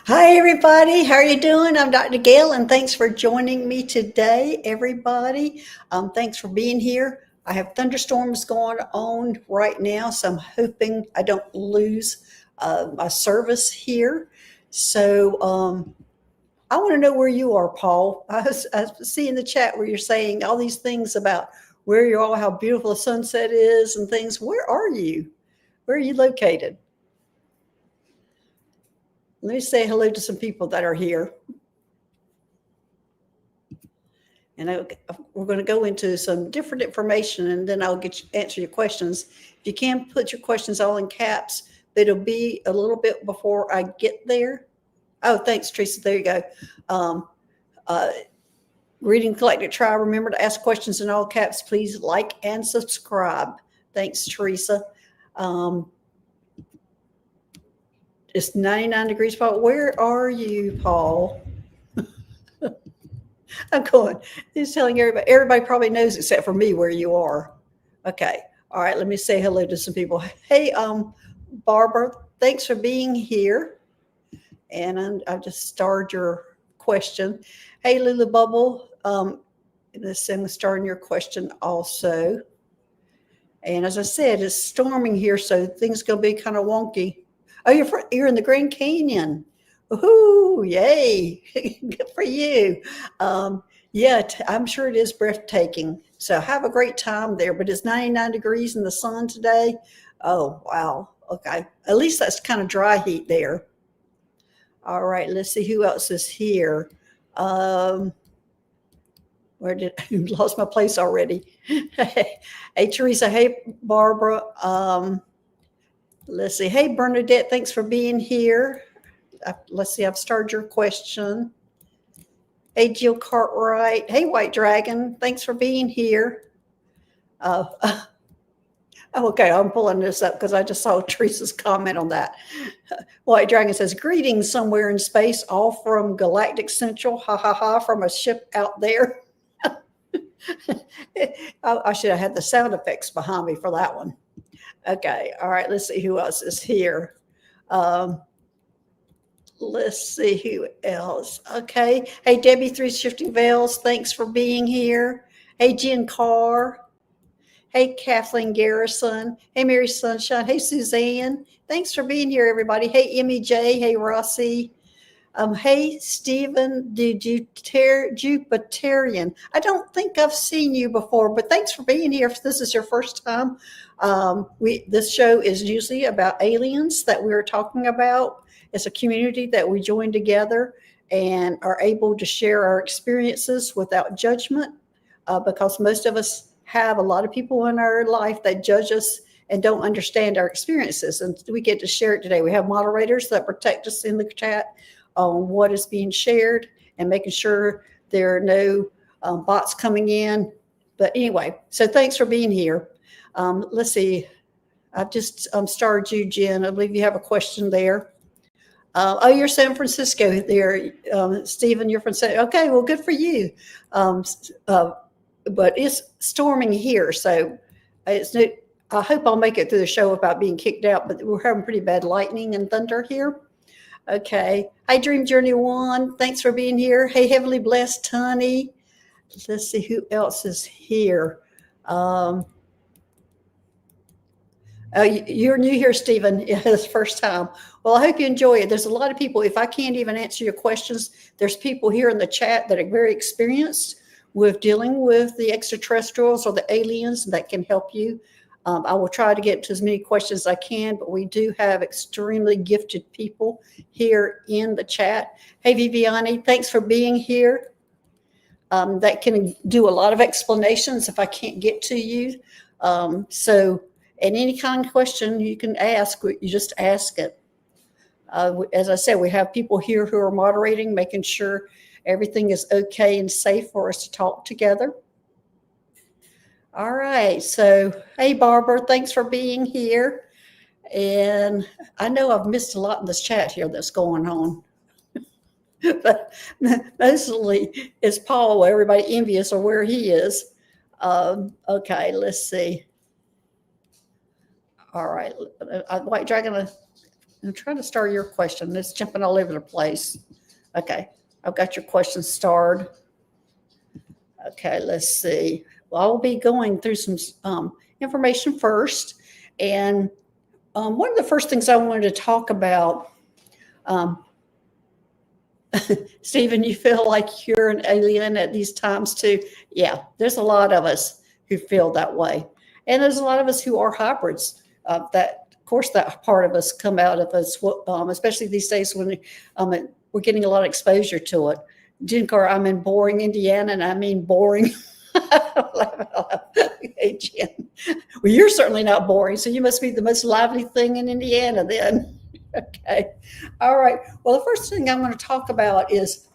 Hi, everybody. How are you doing? I'm Dr. Gail, and thanks for joining me today, everybody. Thanks for being here. I have thunderstorms going on right now, so I'm hoping I don't lose my service here. So I want to know where you are, Paul. I see in the chat where you're saying all these things about where you are, how beautiful the sunset is, and things. Where are you? Where are you located? Let me say hello to some people that are here. And we're going to go into some different information, and then I'll answer your questions. If you can put your questions all in caps, but it'll be a little bit before I get there. Oh, thanks, Teresa. There you go. Um, uh, Reading Collected Try. Remember to ask questions in all caps. Please like and subscribe. Thanks, Teresa. It's 99 degrees, Paul. Where are you, Paul? I'm going. He's telling everybody. Everybody probably knows except for me where you are. Okay. All right. Let me say hello to some people. Hey, Barbara, thanks for being here. And I just starred your question. Hey, Lulu Bubble. Let's see, I'm starting your question also. And as I said, it's storming here, so things gonna be kind of wonky. Oh, you're in the Grand Canyon. Woohoo! Yay! Good for you. Yeah, I'm sure it is breathtaking. So have a great time there. But it's 99 degrees in the sun today. Oh wow. Okay. At least that's kind of dry heat there. All right. Let's see who else is here. Where did I lost my place already? Hey, Teresa. Hey, Barbara. Let's see. Hey, Bernadette. Thanks for being here. Let's see. I've started your question. Hey, Jill Cartwright. Hey, White Dragon. Thanks for being here. Okay, I'm pulling this up because I just saw Teresa's comment on that. White Dragon says, greetings somewhere in space, all from Galactic Central. Ha ha ha, from a ship out there. I should have had the sound effects behind me for that one. Okay, all right, let's see who else is here. Let's see who else. Okay. Hey, Debbie, Three Shifting Veils, thanks for being here. Hey, Jen Carr. Hey, Kathleen Garrison. Hey, Mary Sunshine. Hey, Suzanne. Thanks for being here, everybody. Hey, Emmy J. Hey, Rossi. Hey, Stephen, the Jupiterian. I don't think I've seen you before, but thanks for being here. If this is your first time, this show is usually about aliens that we are talking about. It's a community that we join together and are able to share our experiences without judgment, because most of us have a lot of people in our life that judge us and don't understand our experiences. And we get to share it today. We have moderators that protect us in the chat on what is being shared and making sure there are no bots coming in. But anyway, so thanks for being here. Let's see. I've just starred you, Jen. I believe you have a question there. Oh, you're San Francisco there, Stephen. You're from San. Okay, well, good for you. But it's storming here, so it's no. I hope I'll make it through the show without being kicked out. But we're having pretty bad lightning and thunder here. Okay. Hi, Dream Journey One. Thanks for being here. Hey, Heavenly Blessed Honey. Let's see who else is here. You're new here, Stephen. Yeah, it's first time. Well, I hope you enjoy it. There's a lot of people. If I can't even answer your questions, there's people here in the chat that are very experienced with dealing with the extraterrestrials or the aliens that can help you. I will try to get to as many questions as I can, but we do have extremely gifted people here in the chat. Hey, Viviani, thanks for being here. That can do a lot of explanations if I can't get to you. And any kind of question you can ask, you just ask it. As I said, we have people here who are moderating, making sure everything is okay and safe for us to talk together. All right. So, hey, Barbara, thanks for being here. And I know I've missed a lot in this chat here that's going on. But mostly it's Paul, everybody envious of where he is. Okay, let's see. All right. White Dragon, I'm trying to start your question. It's jumping all over the place. Okay, I've got your question starred. Okay, let's see. Well, I'll be going through some information first. And one of the first things I wanted to talk about, um, Stephen, you feel like you're an alien at these times too? Yeah, there's a lot of us who feel that way. And there's a lot of us who are hybrids. Of course, that part of us come out of us, especially these days when we're getting a lot of exposure to it. Jen, I'm in boring Indiana, and I mean boring. Hey, Jen. Well, you're certainly not boring, so you must be the most lively thing in Indiana then. Okay. All right. Well, the first thing I want to talk about is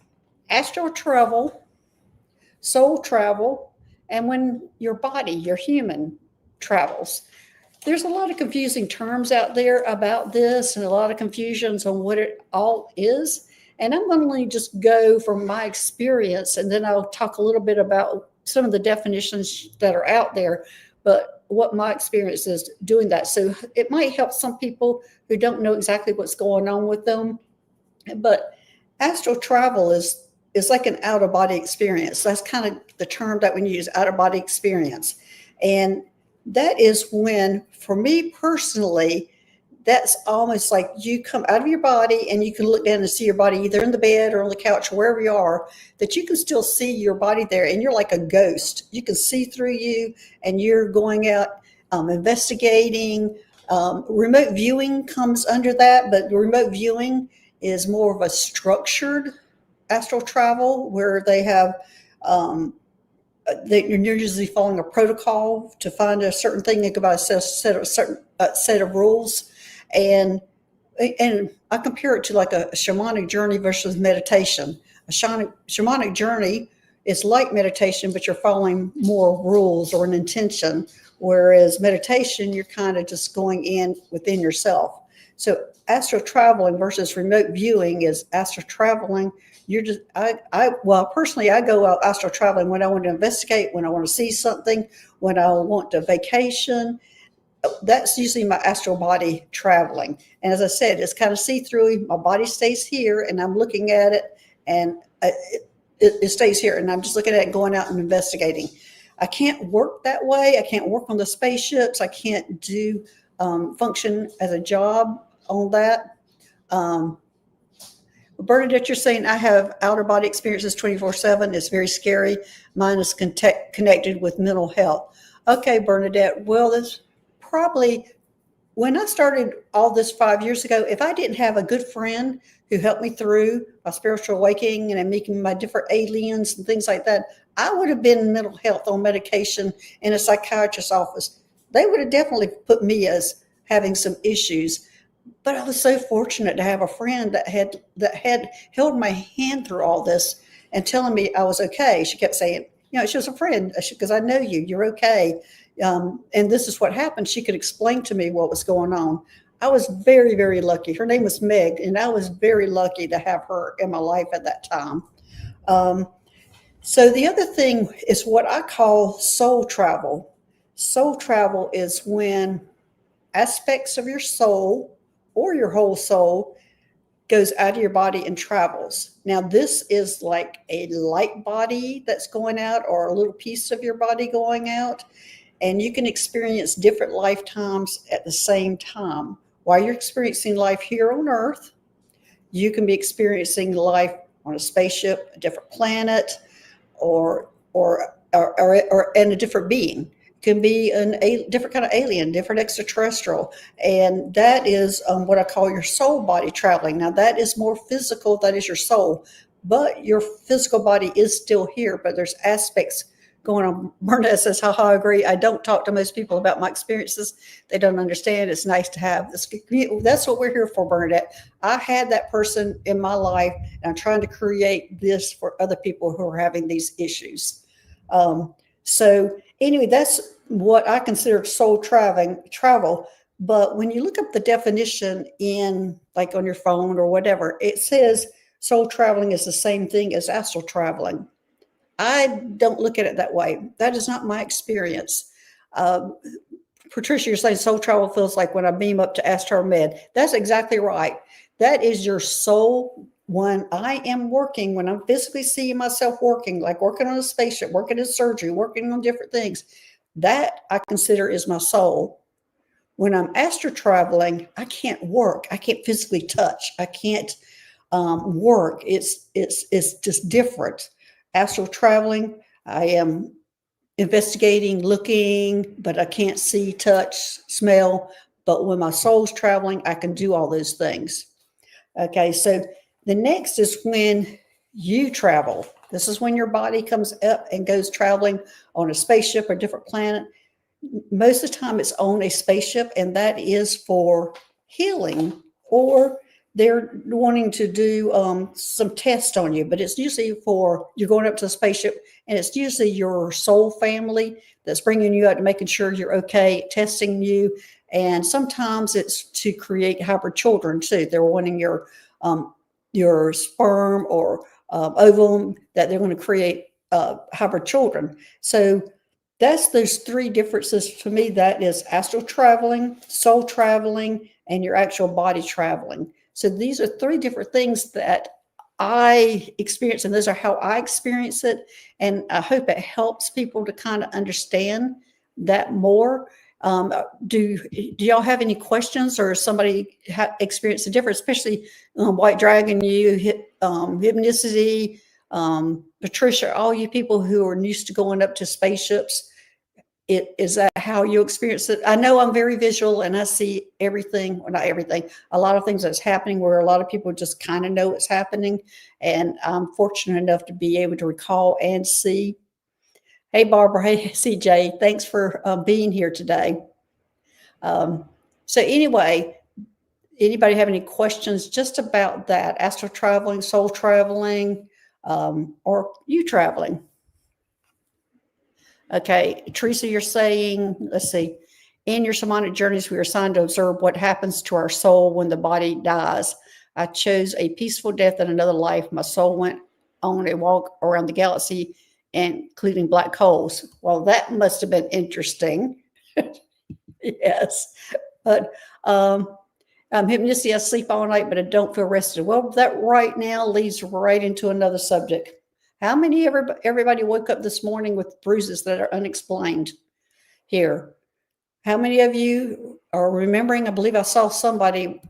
astral travel, soul travel, and when your body, your human, travels. There's a lot of confusing terms out there about this and a lot of confusions on what it all is. And I'm going to just go from my experience, and then I'll talk a little bit about some of the definitions that are out there, but what my experience is doing that. So it might help some people who don't know exactly what's going on with them. But astral travel is like an out-of-body experience. That's kind of the term that we use, out-of-body experience. And that is when, for me personally, that's almost like you come out of your body and you can look down and see your body either in the bed or on the couch or wherever you are, that you can still see your body there, and you're like a ghost. You can see through you, and you're going out investigating. Remote viewing comes under that, but remote viewing is more of a structured astral travel where they have you're usually following a protocol to find a certain thing. Think about a set of rules, and I compare it to like a shamanic journey versus meditation. A shamanic journey is like meditation, but you're following more rules or an intention, whereas meditation, you're kind of just going in within yourself. So astral traveling versus remote viewing is astral traveling. You're just, personally, I go out astral traveling when I want to investigate, when I want to see something, when I want to vacation. That's usually my astral body traveling. And as I said, it's kind of see-through. My body stays here, and I'm looking at it, and it stays here, and I'm just looking at it, going out and investigating. I can't work that way. I can't work on the spaceships. I can't do function as a job on that. Bernadette, you're saying I have outer body experiences 24/7. It's very scary. Mine is connected with mental health. Okay, Bernadette. Well, this probably, when I started all this 5 years ago, if I didn't have a good friend who helped me through my spiritual awakening and making my different aliens and things like that, I would have been mental health on medication in a psychiatrist's office. They would have definitely put me as having some issues. But I was so fortunate to have a friend that had held my hand through all this and telling me I was okay. She kept saying, she was a friend because I know you're okay. And this is what happened. She could explain to me what was going on. I was very, very lucky. Her name was Meg, and I was very lucky to have her in my life at that time. So the other thing is what I call soul travel. Soul travel is when aspects of your soul or your whole soul goes out of your body and travels. Now, this is like a light body that's going out, or a little piece of your body going out. And you can experience different lifetimes at the same time. While you're experiencing life here on Earth, you can be experiencing life on a spaceship, a different planet, or in a different being. Can be a different kind of alien, different extraterrestrial. And that is what I call your soul body traveling. Now, that is more physical. That is your soul. But your physical body is still here, but there's aspects going on. Bernadette says, haha, I agree. I don't talk to most people about my experiences. They don't understand. It's nice to have this. That's what we're here for, Bernadette. I had that person in my life, and I'm trying to create this for other people who are having these issues. So anyway, that's what I consider soul travel. But when you look up the definition in, like, on your phone or whatever, it says soul traveling is the same thing as astral traveling. I don't look at it that way. That is not my experience. Patricia, you're saying soul travel feels like when I beam up to Astro Med. That's exactly right. That is your soul. When I am working, when I'm physically seeing myself working, like working on a spaceship, working in surgery, working on different things, that I consider is my soul. When I'm astro traveling, I can't work. I can't physically touch. I can't work. It's just different. Astral traveling, I am investigating, looking, but I can't see, touch, smell. But when my soul's traveling, I can do all those things. Okay, so the next is when you travel. This is when your body comes up and goes traveling on a spaceship or different planet. Most of the time it's on a spaceship, and that is for healing, or they're wanting to do some tests on you, but it's usually for you're going up to the spaceship, and it's usually your soul family that's bringing you out and making sure you're okay, testing you. And sometimes it's to create hybrid children too. They're wanting your sperm or ovum that they're going to create hybrid children. So that's those three differences to me. That is astral traveling, soul traveling, and your actual body traveling. So these are three different things that I experience, and those are how I experience it. And I hope it helps people to kind of understand that more. Do y'all have any questions, or somebody experienced a difference, especially White Dragon, you, Hypnicity, Patricia, all you people who are used to going up to spaceships? Is that how you experience it? I know I'm very visual, and I see everything, well, not everything, a lot of things that's happening where a lot of people just kind of know it's happening. And I'm fortunate enough to be able to recall and see. Hey, Barbara. Hey, CJ. Thanks for being here today. So anyway, anybody have any questions just about that? Astral traveling, soul traveling, or you traveling? Okay, Teresa, you're saying, let's see, in your shamanic journeys, we are assigned to observe what happens to our soul when the body dies. I chose a peaceful death in another life. My soul went on a walk around the galaxy, including black holes. Well, that must have been interesting. Yes, but hypnosis, I sleep all night, but I don't feel rested. Well, that right now leads right into another subject. How many everybody woke up this morning with bruises that are unexplained here? How many of you are remembering? I believe I saw somebody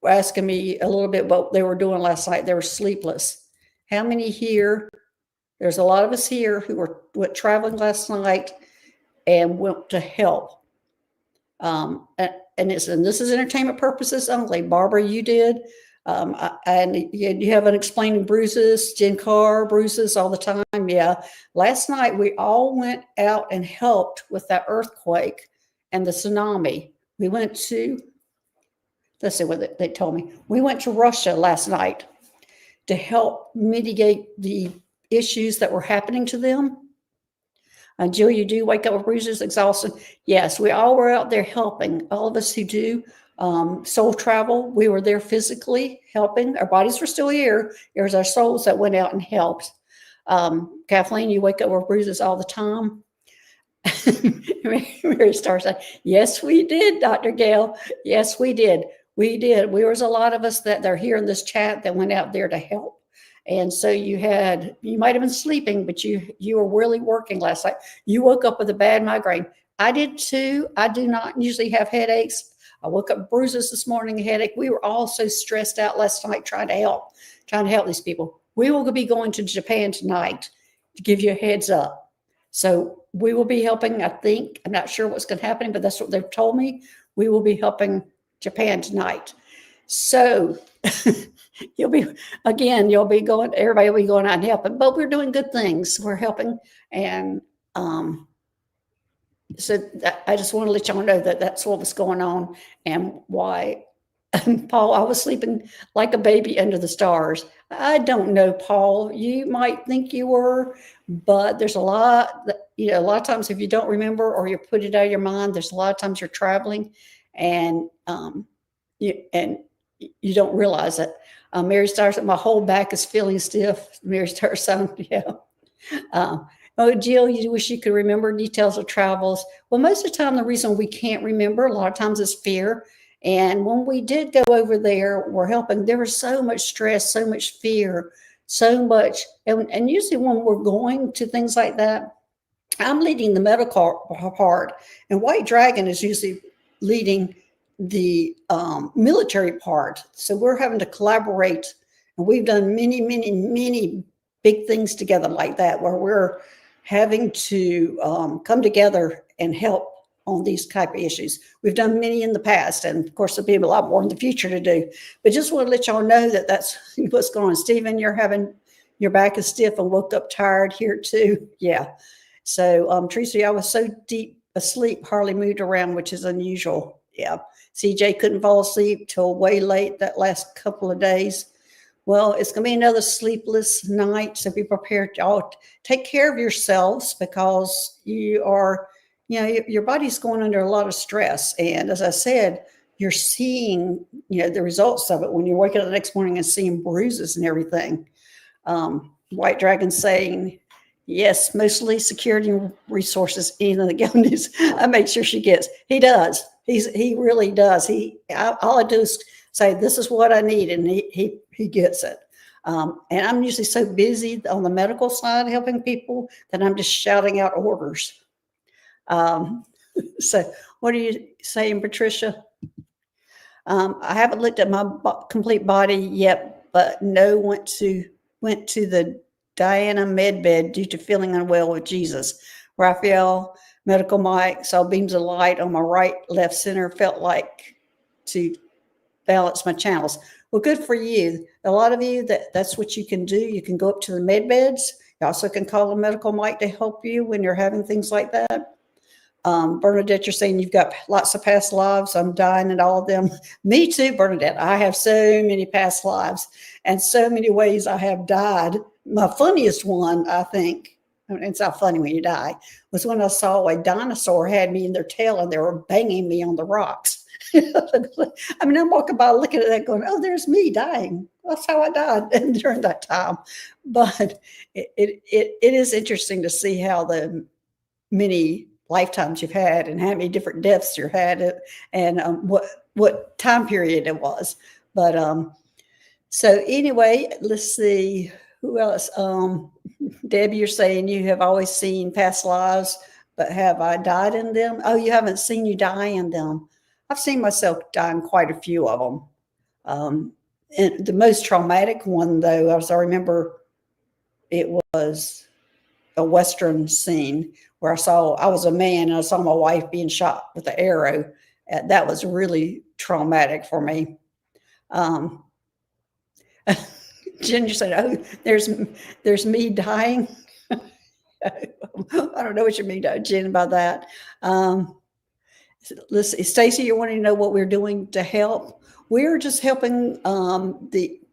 asking me a little bit what they were doing last night. They were sleepless. How many here? There's a lot of us here who went traveling last night and went to help. And this is entertainment purposes only. Barbara, you did. And you have unexplained bruises, Jen Carr bruises all the time. Yeah. Last night, we all went out and helped with that earthquake and the tsunami. We went to, let's see what they told me. We went to Russia last night to help mitigate the issues that were happening to them. Jill, you do wake up with bruises, exhausted. Yes, we all were out there helping. All of us who do soul travel, we were there physically helping. Our bodies were still here. It was our souls that went out and helped. Kathleen, you wake up with bruises all the time. Mary Star said, yes, we did, Dr. Gail. Yes, we did. We did. We was a lot of us that are here in this chat that went out there to help. And so you might have been sleeping, but you were really working last night. You woke up with a bad migraine. I did too. I do not usually have headaches. I woke up bruises this morning, a headache. We were all so stressed out last night trying to help these people. We will be going to Japan tonight, to give you a heads up. So we will be helping, I think. I'm not sure what's going to happen, but that's what they've told me. We will be helping Japan tonight. So everybody will be going out and helping, but we're doing good things. We're helping. And so I just want to let y'all know that that's what was going on and why. Paul, I was sleeping like a baby under the stars. I don't know, Paul. You might think you were, but there's a lot of times if you don't remember or you put it out of your mind, there's a lot of times you're traveling and you don't realize it. Mary Star said, my whole back is feeling stiff. Mary Star sound, yeah. Oh, Jill, you wish you could remember details of travels. Well, most of the time, the reason we can't remember a lot of times is fear. And when we did go over there, we're helping. There was so much stress, so much fear, so much. And usually, when we're going to things like that, I'm leading the medical part, and White Dragon is usually leading the military part. So we're having to collaborate, and we've done many, many, many big things together like that, where we're having to come together and help on these type of issues. We've done many in the past, and of course there'll be a lot more in the future to do. But just want to let y'all know that that's what's going on. Stephen, your back is stiff and woke up tired here too. Yeah. So, Teresa, I was so deep asleep, hardly moved around, which is unusual. Yeah. CJ couldn't fall asleep till way late that last couple of days. Well, it's going to be another sleepless night. So be prepared. Y'all take care of yourselves, because your body's going under a lot of stress. And as I said, you're seeing, the results of it when you're waking up the next morning and seeing bruises and everything. White Dragon saying, yes, mostly security and resources. Anything that Gail needs, I make sure she gets. He does. He really does. All I do is say, this is what I need, and he gets it. And I'm usually so busy on the medical side helping people that I'm just shouting out orders. So what are you saying, Patricia? I haven't looked at my complete body yet, but no, went to the Diana medbed due to feeling unwell with Jesus. Raphael, medical mic, saw beams of light on my right, left, center, felt like to balance my channels. Well, good for you. A lot of you, that's what you can do. You can go up to the med beds. You also can call a medical mic to help you when you're having things like that. Bernadette, you're saying you've got lots of past lives. I'm dying in all of them. Me too, Bernadette. I have so many past lives and so many ways I have died. My funniest one, I think, it's not funny when you die, was when I saw a dinosaur had me in their tail and they were banging me on the rocks. I mean, I'm walking by looking at that going, oh, there's me dying. That's how I died during that time. But it is interesting to see how the many lifetimes you've had and how many different deaths you had and what time period it was. But so anyway, let's see who else. Debbie, you're saying you have always seen past lives, but have I died in them? Oh, you haven't seen you die in them. I've seen myself die in quite a few of them. And the most traumatic one, though, as I remember, it was a Western scene where I was a man and I saw my wife being shot with an arrow. That was really traumatic for me. Ginger said, oh, there's me dying. I don't know what you mean, Jen, by that. Let's see, Stacy, you're wanting to know what we're doing to help. We're just helping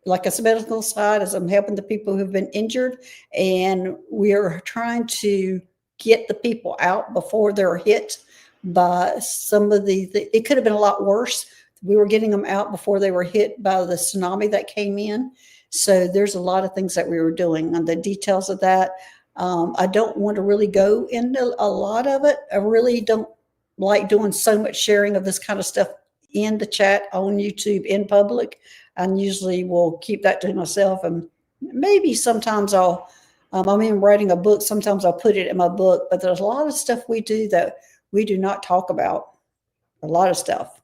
like a medical side, as I'm helping the people who've been injured, and we're trying to get the people out before they're hit by some of it could have been a lot worse. We were getting them out before they were hit by the tsunami that came in. So there's a lot of things that we were doing, and the details of that. I don't want to really go into a lot of it. I really don't like doing so much sharing of this kind of stuff in the chat on YouTube in public. I usually will keep that to myself, and maybe sometimes I'm even writing a book. Sometimes I'll put it in my book, but there's a lot of stuff we do that we do not talk about. A lot of stuff.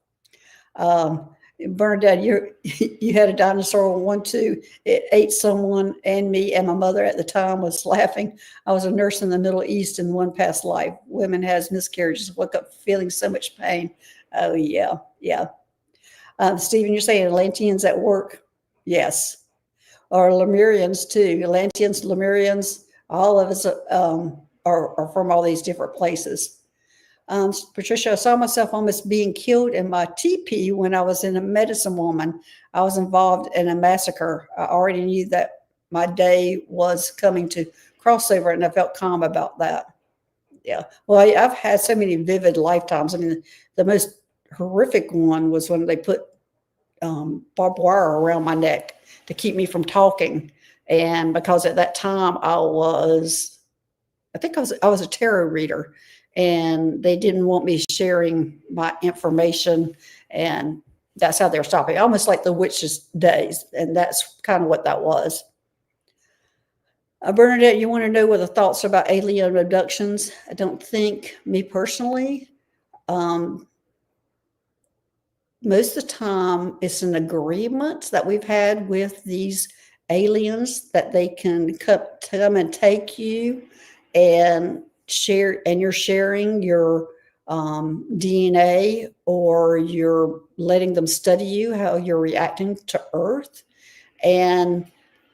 Bernadette, you had a dinosaur one too. It ate someone and me, and my mother at the time was laughing. I was a nurse in the Middle East in one past life. Women has miscarriages, woke up feeling so much pain. Oh yeah. Stephen, you're saying Atlanteans at work? Yes. Or Lemurians too. Atlanteans, Lemurians, all of us are from all these different places. Patricia, I saw myself almost being killed in my teepee when I was in a medicine woman. I was involved in a massacre. I already knew that my day was coming to crossover, and I felt calm about that. Yeah. Well, I've had so many vivid lifetimes. I mean, the most horrific one was when they put barbed wire around my neck to keep me from talking. And because at that time I was I think I was a tarot reader, and they didn't want me sharing my information, and that's how they were stopping. Almost like the witches' days, and that's kind of what that was. Bernadette, you want to know what the thoughts about alien abductions? I don't think, me personally, um, most of the time it's an agreement that we've had with these aliens that they can come and take you and share, and you're sharing your DNA, or you're letting them study you, how you're reacting to Earth. And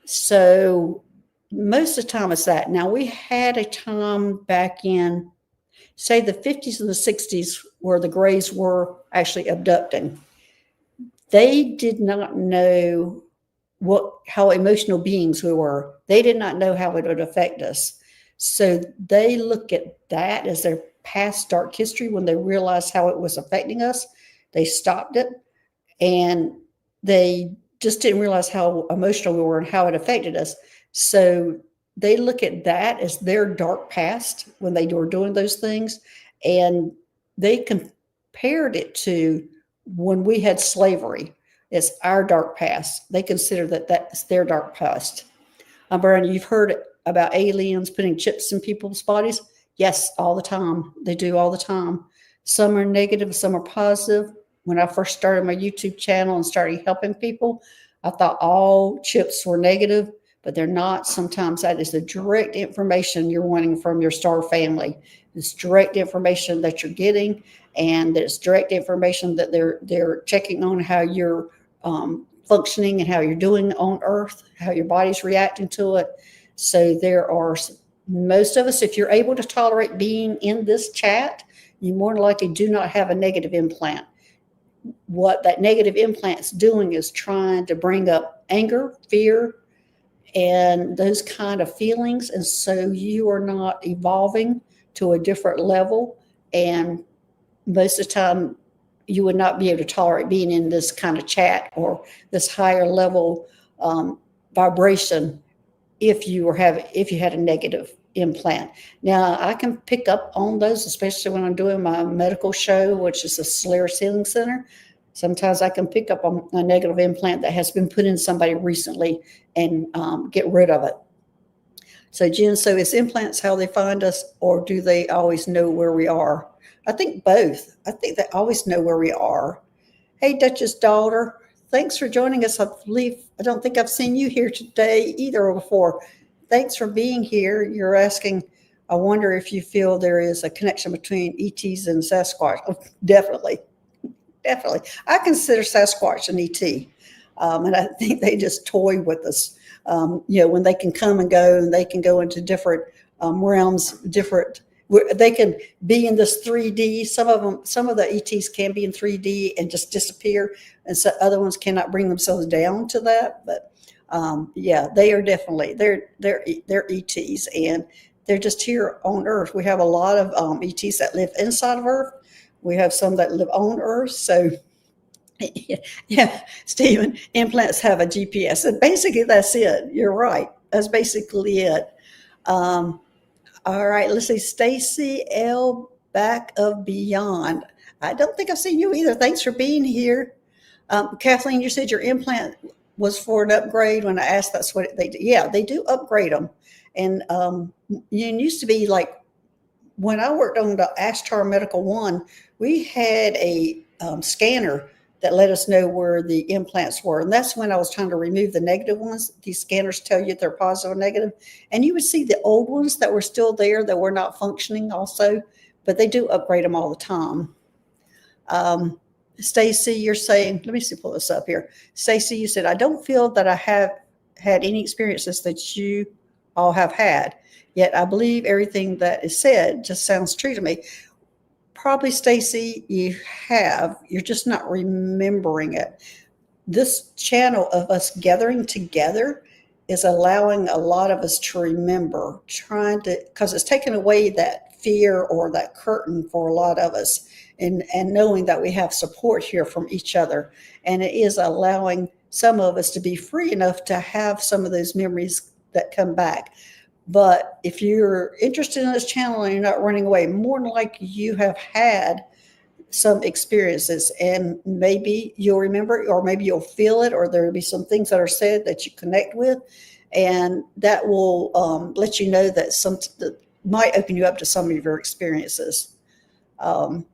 so most of the time it's that. Now, we had a time back in, say, the 50s and the 60s where the Greys were actually abducting. They did not know how emotional beings we were. They did not know how it would affect us. So they look at that as their past dark history. When they realized how it was affecting us, they stopped it, and they just didn't realize how emotional we were and how it affected us. So they look at that as their dark past when they were doing those things. And they compared it to when we had slavery. It's our dark past. They consider that that's their dark past. Brian, you've heard about aliens putting chips in people's bodies? Yes, all the time. They do all the time. Some are negative, some are positive. When I first started my YouTube channel and started helping people, I thought all chips were negative, but they're not. Sometimes that is the direct information you're wanting from your star family. It's direct information that you're getting, and it's direct information that they're checking on how you're functioning and how you're doing on Earth, how your body's reacting to it. So there are, most of us, if you're able to tolerate being in this chat, you more than likely do not have a negative implant. What that negative implant's doing is trying to bring up anger, fear, and those kind of feelings. And so you are not evolving to a different level. And most of the time, you would not be able to tolerate being in this kind of chat or this higher level vibration if you had a negative implant. Now, I can pick up on those, especially when I'm doing my medical show, which is a Solaris Healing Center. Sometimes I can pick up on a negative implant that has been put in somebody recently and get rid of it. So, Jen, so is implants how they find us, or do they always know where we are? I think both. I think they always know where we are. Hey, Duchess daughter, thanks for joining us. I don't think I've seen you here today either or before. Thanks for being here. You're asking, I wonder if you feel there is a connection between ETs and Sasquatch. Oh, definitely. Definitely. I consider Sasquatch an ET. And I think they just toy with us. When they can come and go, and they can go into different realms, they can be in this 3D. Some of the ETs can be in 3D and just disappear, and so other ones cannot bring themselves down to that. But they are definitely they're ETs, and they're just here on Earth. We have a lot of ETs that live inside of Earth. We have some that live on Earth. So yeah, Stephen, implants have a GPS, and basically that's it. You're right. That's basically it. All right, let's see. Stacy L. Back of Beyond. I don't think I've seen you either. Thanks for being here. Kathleen, you said your implant was for an upgrade. When I asked, that's what they do. Yeah, they do upgrade them. And it used to be like when I worked on the Ashtar Medical One, we had a scanner that let us know where the implants were. And that's when I was trying to remove the negative ones. These scanners tell you if they're positive or negative. And you would see the old ones that were still there that were not functioning also, but they do upgrade them all the time. Stacy, you're saying, let me see, pull this up here. Stacy, you said, I don't feel that I have had any experiences that you all have had, yet I believe everything that is said just sounds true to me. Probably, Stacy, you have. You're just not remembering it. This channel of us gathering together is allowing a lot of us to remember, because it's taken away that fear or that curtain for a lot of us, and knowing that we have support here from each other. And it is allowing some of us to be free enough to have some of those memories that come back. But if you're interested in this channel and you're not running away, more than likely you have had some experiences, and maybe you'll remember it, or maybe you'll feel it, or there'll be some things that are said that you connect with, and that will let you know that that might open you up to some of your experiences. Um,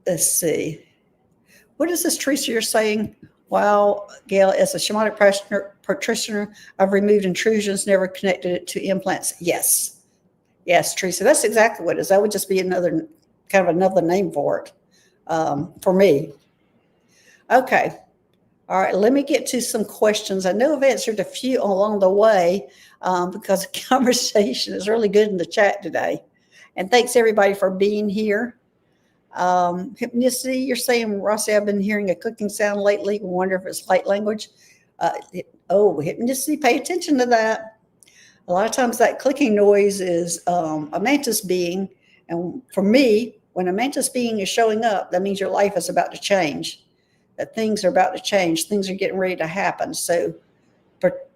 let's see. What is this, Teresa, you're saying? Wow, Gail, as a shamanic practitioner, I've removed intrusions, never connected it to implants. Yes. Yes, Teresa, that's exactly what it is. That would just be another kind of another name for it, for me. Okay. All right. Let me get to some questions. I know I've answered a few along the way because the conversation is really good in the chat today. And thanks everybody for being here. Hypnicity, you're saying, Rossi, I've been hearing a clicking sound lately. I wonder if it's light language. Hypnicity, pay attention to that. A lot of times that clicking noise is a mantis being. And for me, when a mantis being is showing up, that means your life is about to change, that things are about to change, things are getting ready to happen. So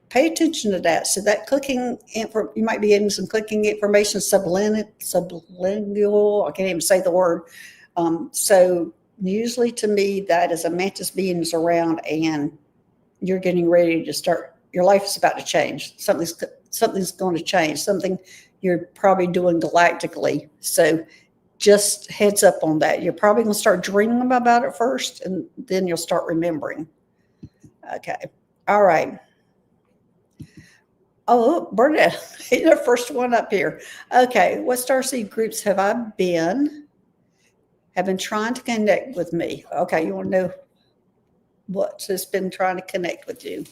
pay attention to that. So that clicking, you might be getting some clicking information, sublingual, I can't even say the word. So usually to me, that is a mantis being is around and you're getting ready to start, your life is about to change. Something's going to change, something you're probably doing galactically. So just heads up on that. You're probably going to start dreaming about it first, and then you'll start remembering. Okay. All right. Oh, Bernadette, you're the first one up here. Okay. What starseed groups have been trying to connect with me? Okay. You want to know what's been trying to connect with you?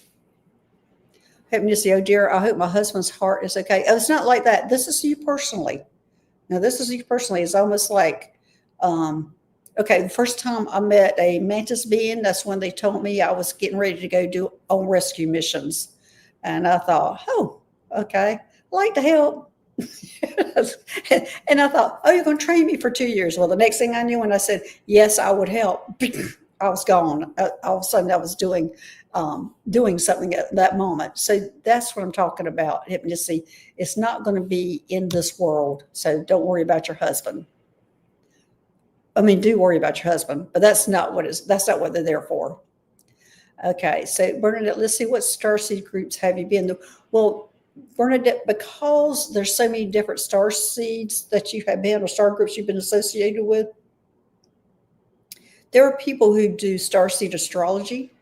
Oh dear, I hope my husband's heart is okay. Oh, it's not like that. This is you personally. Now, this is you personally. It's almost like, okay, the first time I met a mantis being, that's when they told me I was getting ready to go do on rescue missions. And I thought, oh, okay, I'd like to help. And I thought, oh, you're going to train me for 2 years. Well, the next thing I knew, when I said, yes, I would help, I was gone. All of a sudden, I was doing something at that moment. So that's what I'm talking about. Hypnosis. It's not going to be in this world. So don't worry about your husband. I mean, do worry about your husband, but that's not what they're there for. Okay. So Bernadette, let's see, what starseed groups have you been to? Well, Bernadette, because there's so many different star seeds that you have been, or star groups you've been associated with, there are people who do starseed astrology,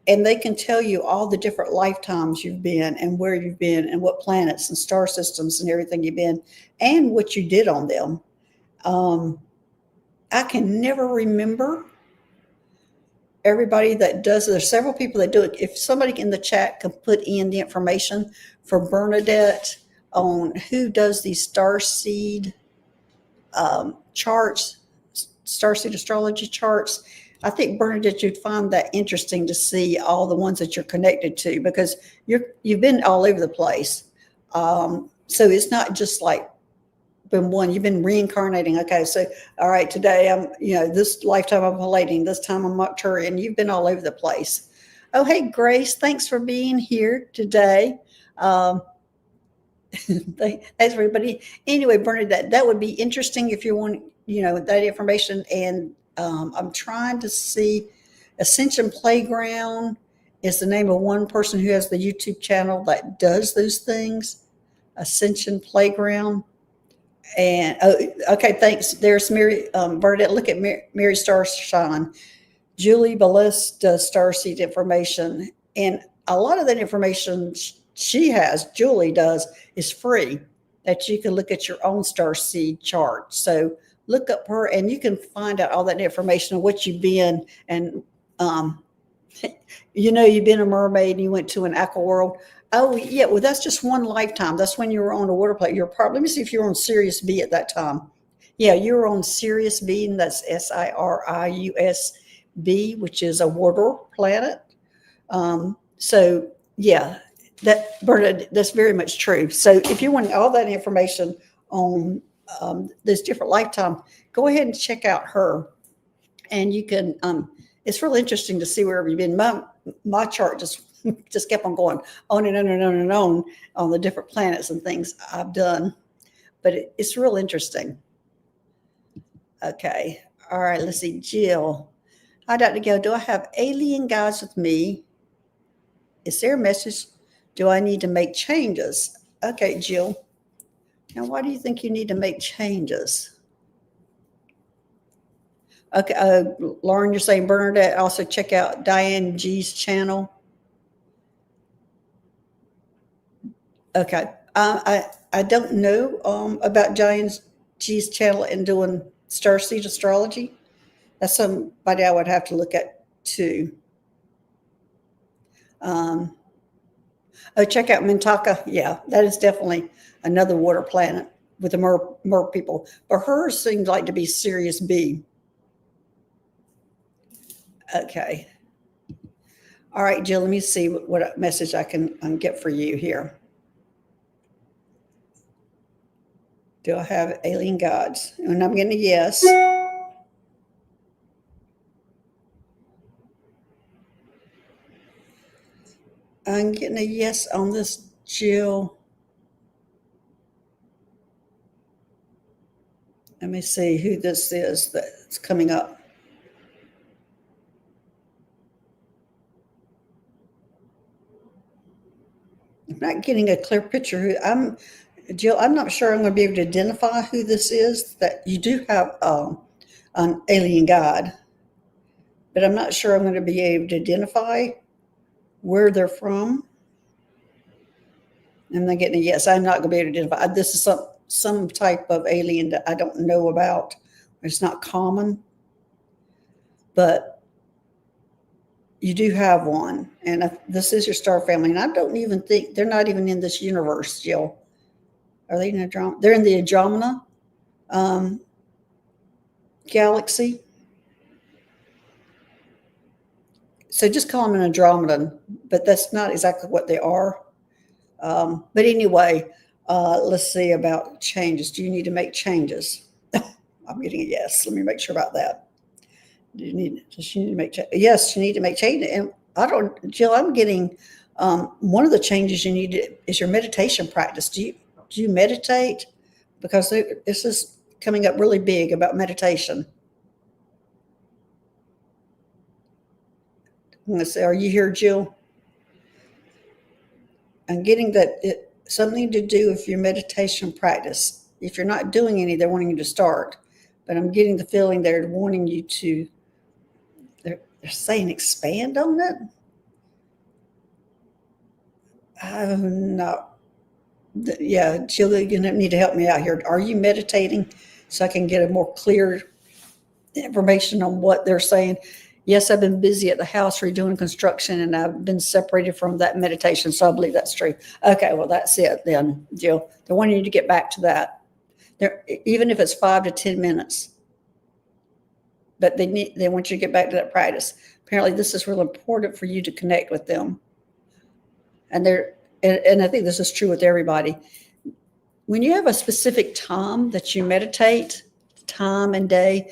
and they can tell you all the different lifetimes you've been and where you've been and what planets and star systems and everything you've been and what you did on them. I can never remember everybody that does it. There's several people that do it. If somebody in the chat can put in the information for Bernadette on who does these starseed charts, starseed astrology charts, I think, Bernadette, you'd find that interesting to see all the ones that you're connected to, because you've been all over the place. So it's not just like been one, you've been reincarnating. Okay, so all right, today I'm, this lifetime I'm Palladian, this time I'm Arcturian. You've been all over the place. Oh, hey, Grace, thanks for being here today. Thanks, everybody. Anyway, Bernadette, that would be interesting if you want, that information. And I'm trying to see, Ascension Playground is the name of one person who has the YouTube channel that does those things. Ascension Playground. And okay, thanks. There's Mary, Bernadette. Look at Mary Starshine. Julie Bellis does starseed information, and a lot of that information Julie does, is free, that you can look at your own starseed chart. So look up her, and you can find out all that information on what you've been. And you've been a mermaid and you went to an aqua world. Oh, yeah. Well, that's just one lifetime. That's when you were on a water planet. Let me see if you were on Sirius B at that time. Yeah, you were on Sirius B, and that's Sirius B, which is a water planet. So, yeah, that's very much true. So if you want all that information on this different lifetime, go ahead and check out her. And you can, it's really interesting to see wherever you've been. My chart just Just kept on going on and on and on and on the different planets and things I've done. But it's real interesting. Okay. All right. Let's see. Jill. Hi, Dr. Gail. Do I have alien guides with me? Is there a message? Do I need to make changes? Okay, Jill. Now, why do you think you need to make changes? Okay, Lauren, you're saying Bernadette, also check out Diane G's channel. Okay, I don't know about Diane G's channel and doing starseed astrology. That's somebody I would have to look at too. Oh, check out Mintaka. Yeah, that is definitely another water planet with the mer people. But hers seems like to be Sirius B. Okay. All right, Jill, let me see what message I can get for you here. Do I have alien gods? And I'm getting a yes. I'm getting a yes on this, Jill. Let me see who this is that's coming up. I'm not getting a clear picture. Jill, I'm not sure I'm going to be able to identify who this is. That you do have an alien guide, but I'm not sure I'm going to be able to identify where they're from. I'm not getting a yes. I'm not going to be able to identify. This is some type of alien that I don't know about. It's not common, but you do have one, and this is your star family. And I don't even think they're not even in this universe, Jill. Are they in Andromeda? They're in the Andromeda galaxy. So just call them an Andromedan, but that's not exactly what they are. But anyway, let's see about changes. Do you need to make changes? I'm getting a yes. Let me make sure about that. Does she need to make change? Yes, you need to make change. And Jill, I'm getting one of the changes you need is your meditation practice. Do you meditate? Because this is coming up really big about meditation. I'm going to say, are you here, Jill? I'm getting that something to do with your meditation practice. If you're not doing any, they're wanting you to start. But I'm getting the feeling they're wanting you to, they're saying expand on it. I'm not. Yeah, Jill, you need to help me out here. Are you meditating so I can get a more clear information on what they're saying? Yes, I've been busy at the house redoing construction, and I've been separated from that meditation, so I believe that's true. Okay, well, that's it then, Jill. They're wanting you to get back to that. Even if it's 5 to 10 minutes, but they want you to get back to that practice. Apparently, this is real important for you to connect with them, and I think this is true with everybody. When you have a specific time that you meditate, time and day,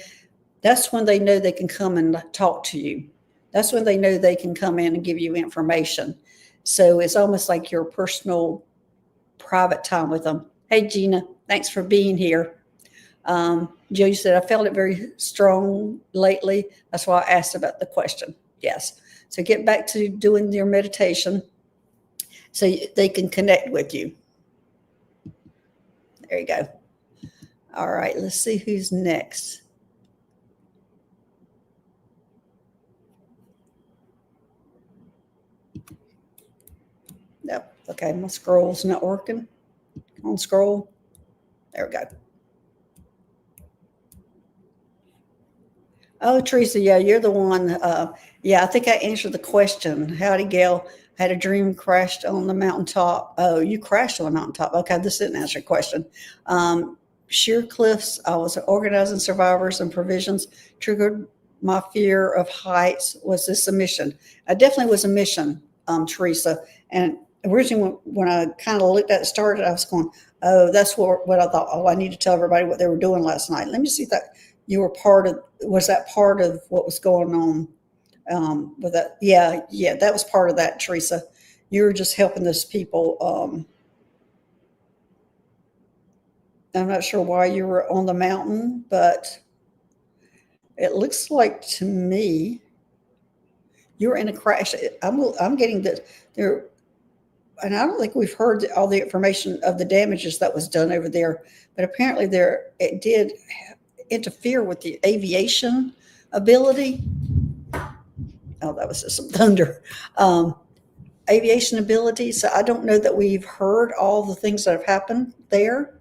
that's when they know they can come and talk to you. That's when they know they can come in and give you information. So it's almost like your personal private time with them. Hey, Gina, thanks for being here. Jill, you said, I felt it very strong lately. That's why I asked about the question. Yes. So get back to doing your meditation so they can connect with you. There you go. All right, let's see who's next. Yep. Okay, my scroll's not working. On scroll. There we go. Oh, Teresa, yeah, you're the one. Yeah, I think I answered the question. Howdy, Gail. Had a dream, crashed on the mountaintop. Oh, you crashed on the mountaintop. Okay, this didn't answer your question. Sheer cliffs. I was organizing survivors and provisions. Triggered my fear of heights. Was this a mission? I definitely was a mission, Teresa. And originally, when I kind of looked at it started, I was going, oh, that's what I thought. Oh, I need to tell everybody what they were doing last night. Let me see if that you were was that part of what was going on But that, yeah, that was part of that, Teresa. You were just helping those people. I'm not sure why you were on the mountain, but it looks like to me you were in a crash. I'm getting that there, and I don't think we've heard all the information of the damages that was done over there, but apparently it did interfere with the aviation ability. Oh, that was just some thunder. Aviation ability. So I don't know that we've heard all the things that have happened there.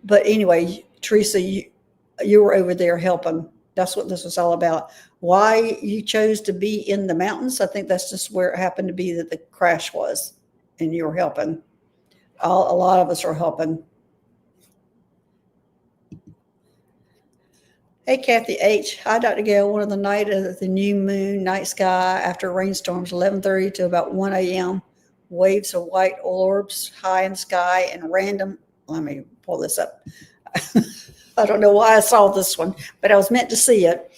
But anyway, Teresa, you were over there helping. That's what this was all about. Why you chose to be in the mountains, I think that's just where it happened to be that the crash was, and you were helping. A lot of us are helping. Hey, Kathy H. Hi, Dr. Gail. One of the night of the new moon, night sky after rainstorms, 11:30 to about 1 a.m. Waves of white orbs high in the sky and random. Let me pull this up. I don't know why I saw this one, but I was meant to see it.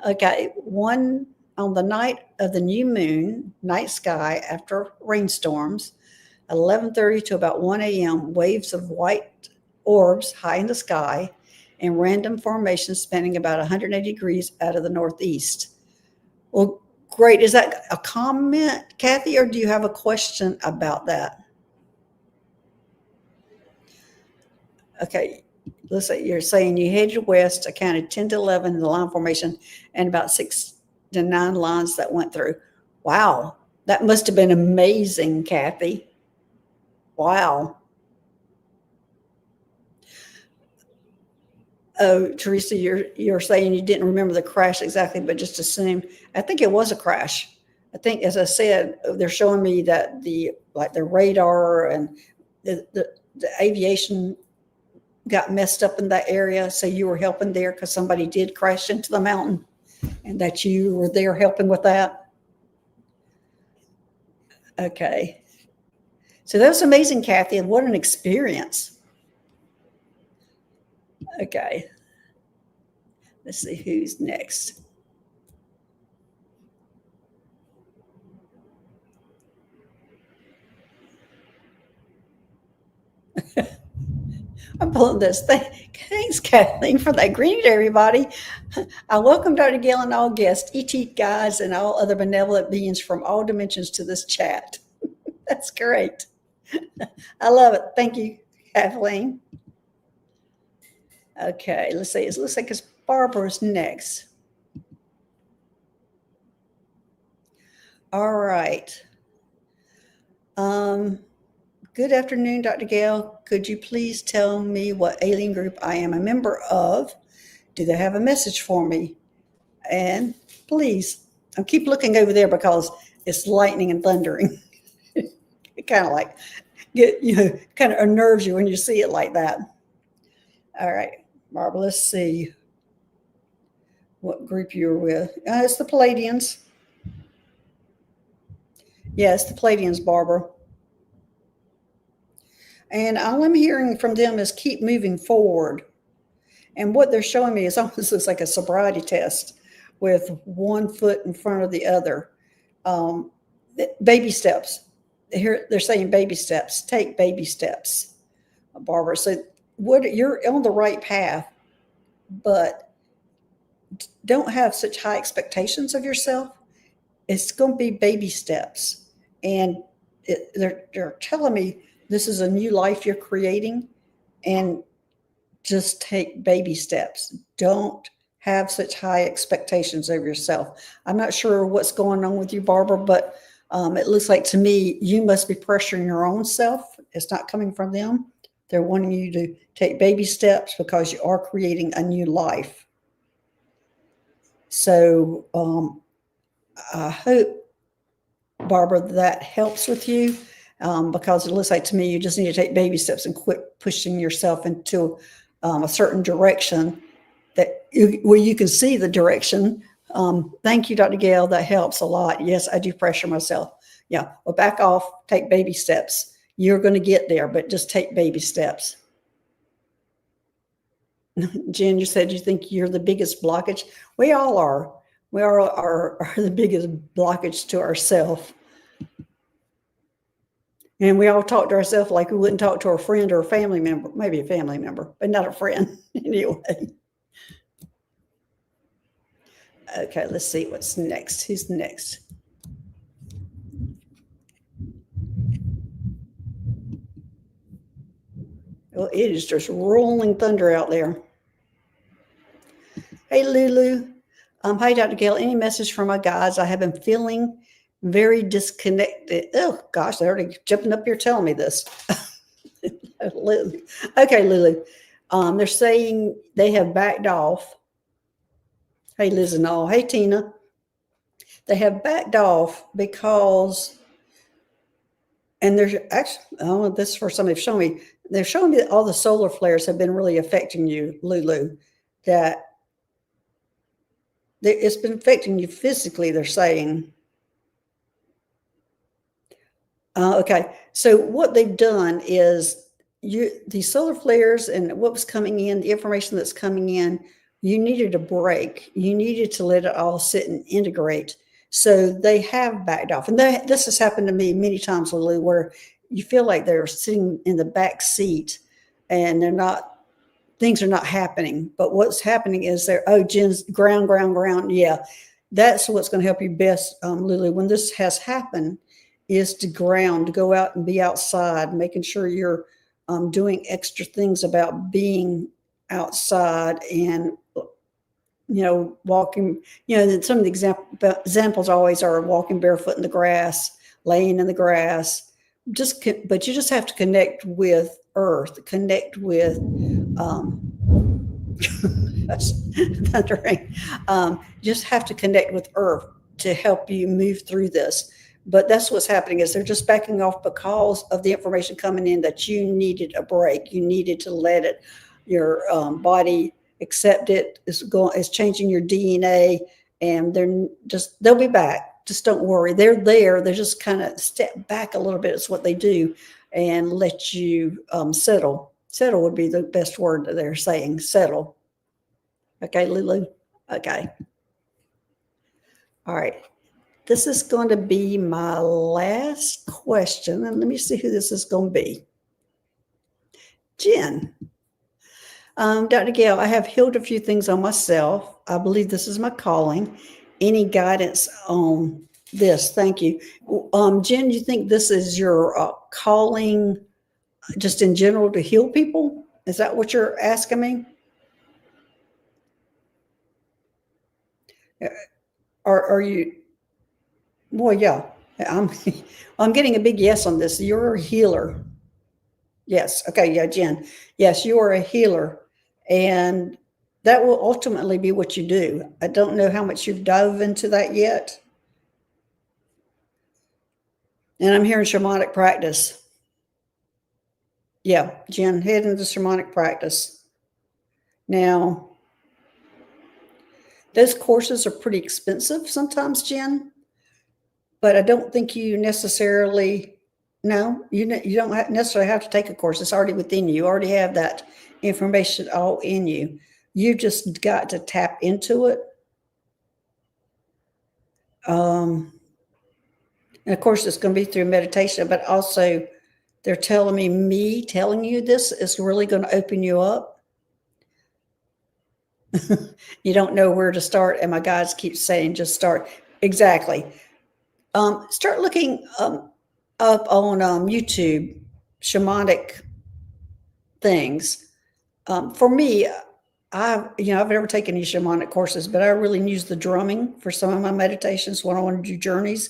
Okay, on the night of the new moon, night sky after rainstorms, 11:30 to about 1 a.m. Waves of white orbs high in the sky and random formations spanning about 180 degrees out of the northeast. Well, great. Is that a comment, Kathy, or do you have a question about that? Okay, let's say you're saying you headed west. I counted 10 to 11 in the line formation and about 6 to 9 lines that went through. Wow, that must have been amazing, Kathy. Wow. Oh, Teresa, you're saying you didn't remember the crash exactly, but just assumed. I think it was a crash. I think, as I said, they're showing me that the radar and the aviation got messed up in that area. So you were helping there because somebody did crash into the mountain, and that you were there helping with that. Okay. So that was amazing, Kathy, and what an experience. Okay. Let's see who's next. I'm pulling this thing. Thanks, Kathleen, for that. Greeting to everybody. I welcome Dr. Gail and all guests, ET guides, and all other benevolent beings from all dimensions to this chat. That's great. I love it. Thank you, Kathleen. Okay, let's see. It looks like it's Barbara's next. All right. Good afternoon, Dr. Gail. Could you please tell me what alien group I am a member of? Do they have a message for me? And please, I keep looking over there because it's lightning and thundering. It kind of like kind of unnerves you when you see it like that. All right, Barbara, let's see what group you're with. It's the Palladians. Yes, the Palladians, Barbara. And all I'm hearing from them is keep moving forward. And what they're showing me is almost looks like a sobriety test with one foot in front of the other. Baby steps. Here they're saying baby steps. Take baby steps, Barbara. So you're on the right path, but don't have such high expectations of yourself. It's going to be baby steps, and they're telling me this is a new life you're creating, and just take baby steps. Don't have such high expectations of yourself. I'm not sure what's going on with you, Barbara, but it looks like to me you must be pressuring your own self. It's not coming from them. They're wanting you to take baby steps because you are creating a new life. So I hope, Barbara, that helps with you. Because it looks like to me you just need to take baby steps and quit pushing yourself into a certain direction where you can see the direction. Thank you, Dr. Gail. That helps a lot. Yes, I do pressure myself. Yeah, well, back off, take baby steps. You're going to get there, but just take baby steps. Jen, you said you think you're the biggest blockage. We all are. We are the biggest blockage to ourselves. And we all talk to ourselves like we wouldn't talk to a friend or a family member, maybe a family member, but not a friend anyway. Okay, let's see what's next. Who's next? Well, it is just rolling thunder out there. Hey, Lulu. Hi, Dr. Gail. Any message for my guys? I have been feeling very disconnected. Oh, gosh, they're already jumping up here telling me this. Okay, Lulu. They're saying they have backed off. Hey, Liz and all. Hey, Tina. They have backed off because, and there's actually, oh, this is for somebody showing me. They're showing me that all the solar flares have been really affecting you, Lulu. That it's been affecting you physically, they're saying. Okay, so what they've done is these solar flares and what was coming in, the information that's coming in, you needed a break. You needed to let it all sit and integrate. So they have backed off. And this has happened to me many times, Lulu, where you feel like they're sitting in the back seat and things are not happening. But what's happening is Jen's ground. Yeah, that's what's going to help you best, Lulu. When this has happened, is to ground, to go out and be outside, making sure you're doing extra things about being outside and, walking, some of the examples always are walking barefoot in the grass, laying in the grass, but you just have to connect with earth, connect with, thundering, just have to connect with earth to help you move through this. But that's what's happening is they're just backing off because of the information coming in that you needed a break. You needed to let it, your body accept it. It's changing your DNA, and they'll be back. Just don't worry. They're there. They just kind of step back a little bit. It's what they do, and let you settle. Settle would be the best word that they're saying. Settle. Okay, Lulu. Okay. All right. This is going to be my last question. And let me see who this is going to be. Jen. Dr. Gail, I have healed a few things on myself. I believe this is my calling. Any guidance on this? Thank you. Jen, you think this is your calling just in general to heal people? Is that what you're asking me? Are you? Well, yeah, I'm getting a big yes on this. You're a healer. Yes. Okay. Yeah, Jen. Yes, you are a healer. And that will ultimately be what you do. I don't know how much you've dove into that yet. And I'm hearing shamanic practice. Yeah, Jen, head into shamanic practice. Now, those courses are pretty expensive sometimes, Jen, but I don't think you necessarily, no, you don't necessarily have to take a course. It's already within you. You already have that information all in you. You just got to tap into it. And of course, it's going to be through meditation, but also they're telling me telling you this is really going to open you up. You don't know where to start. And my guides keep saying, just start. Exactly. Start looking up on YouTube, shamanic things. For me, I've never taken any shamanic courses, but I really use the drumming for some of my meditations when I want to do journeys.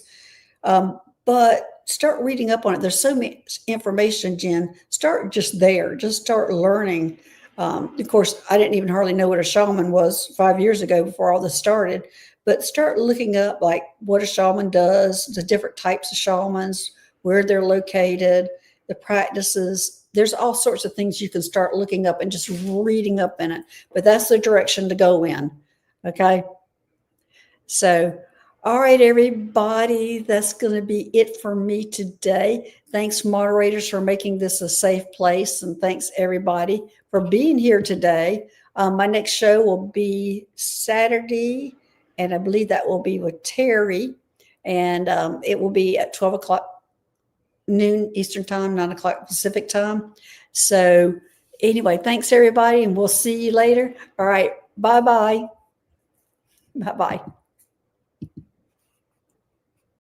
But start reading up on it. There's so much information, Jen. Start just there. Just start learning. Of course, I didn't even hardly know what a shaman was 5 years ago before all this started. But start looking up like what a shaman does, the different types of shamans, where they're located, the practices. There's all sorts of things you can start looking up and just reading up in it. But that's the direction to go in. Okay. So, all right, everybody, that's going to be it for me today. Thanks, moderators, for making this a safe place. And thanks, everybody, for being here today. My next show will be Saturday and I believe that will be with Terry, and it will be at 12 o'clock noon Eastern time, 9 o'clock Pacific time. So anyway, thanks everybody, and we'll see you later. All right, bye-bye. Bye-bye.